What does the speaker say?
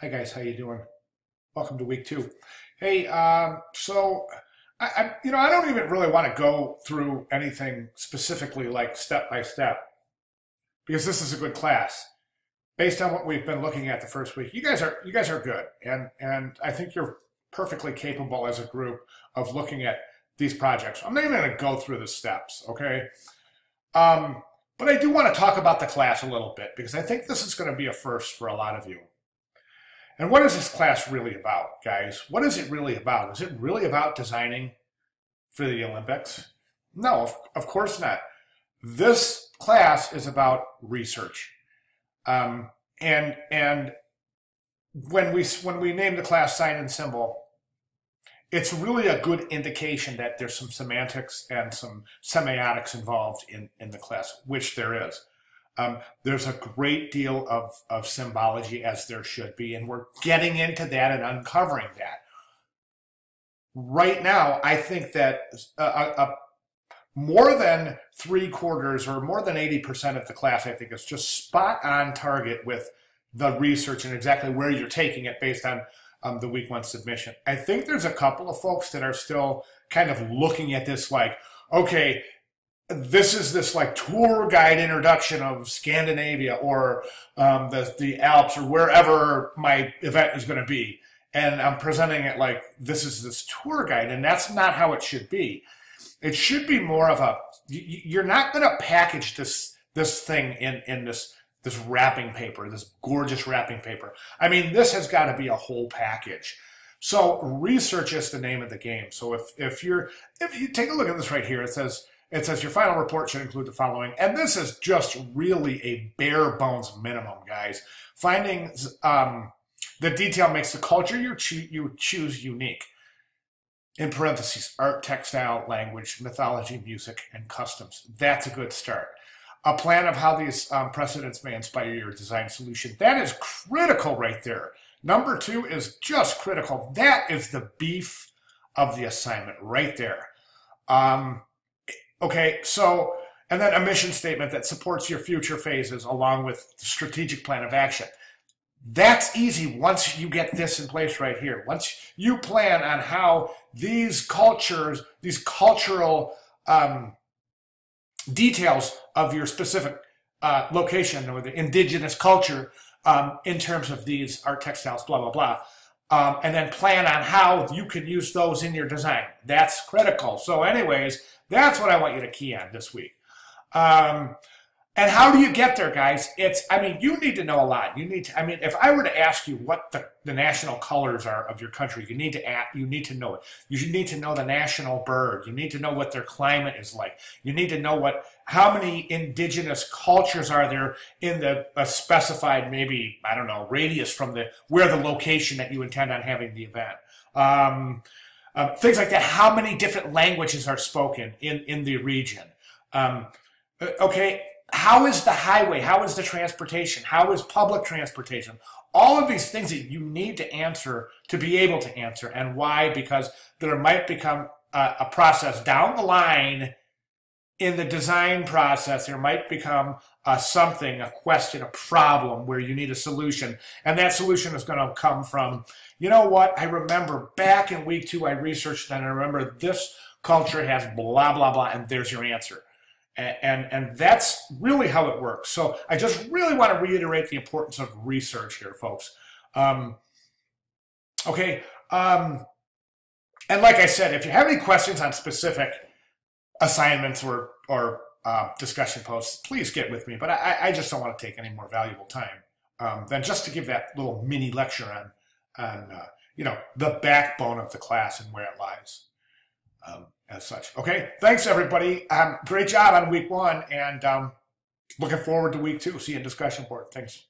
Hi guys, how you doing? Welcome to week two. Hey, I don't even really want to go through anything specifically like step by step because this is a good class. Based on what we've been looking at the first week, you guys are good, and I think you're perfectly capable as a group of looking at these projects. I'm not even going to go through the steps, okay? Um, but I do want to talk about the class a little bit because I think this is going to be a first for a lot of you. And what is this class really about, guys? What is it really about? Is it really about designing for the Olympics? No, of course not. This class is about research. And when we name the class sign and symbol, it's really a good indication that there's some semantics and some semiotics involved in the class, which there is. There's a great deal of symbology, as there should be, and we're getting into that and uncovering that. Right now, I think that more than three quarters or more than 80% of the class, I think, is just spot on target with the research and exactly where you're taking it based on the week one submission. I think there's a couple of folks that are still kind of looking at this like, okay, this is this like tour guide introduction of Scandinavia or the Alps or wherever my event is going to be. And I'm presenting it like this is this tour guide, and that's not how it should be. It should be more of a, you're not going to package this thing in this wrapping paper, this gorgeous wrapping paper. I mean, this has got to be a whole package. So research is the name of the game. So if you take a look at this right here, it says your final report should include the following. And this is just really a bare bones minimum, guys. Findings, the detail makes the culture you choose unique. In parentheses, art, textile, language, mythology, music, and customs. That's a good start. A plan of how these precedents may inspire your design solution. That is critical right there. Number two is just critical. That is the beef of the assignment right there. Okay, so, and then a mission statement that supports your future phases along with the strategic plan of action. That's easy once you get this in place right here. Once you plan on how these cultures, these cultural details of your specific location or the indigenous culture in terms of these art, textiles, blah, blah, blah, and then plan on how you can use those in your design. That's critical. So anyways, that's what I want you to key on this week. And how do you get there, guys? You need to know a lot. If I were to ask you what the national colors are of your country, you need to know it. You need to know the national bird. You need to know what their climate is like. You need to know how many indigenous cultures are there in the specified, maybe, I don't know, radius from where the location that you intend on having the event. Things like that. How many different languages are spoken in the region? Okay. How is the highway? How is the transportation? How is public transportation? All of these things that you need to answer to be able to answer. And why? Because there might become a process down the line in the design process. There might become a question, a problem where you need a solution. And that solution is going to come from, you know what? I remember back in week two, I researched and I remember this culture has blah, blah, blah, and there's your answer. And that's really how it works. So I just really want to reiterate the importance of research here, folks. Okay. And like I said, if you have any questions on specific assignments or discussion posts, please get with me. But I just don't want to take any more valuable time than just to give that little mini lecture on the backbone of the class and where it lies. As such. Okay, thanks everybody. Great job on week one, and looking forward to week two. See you in discussion board. Thanks.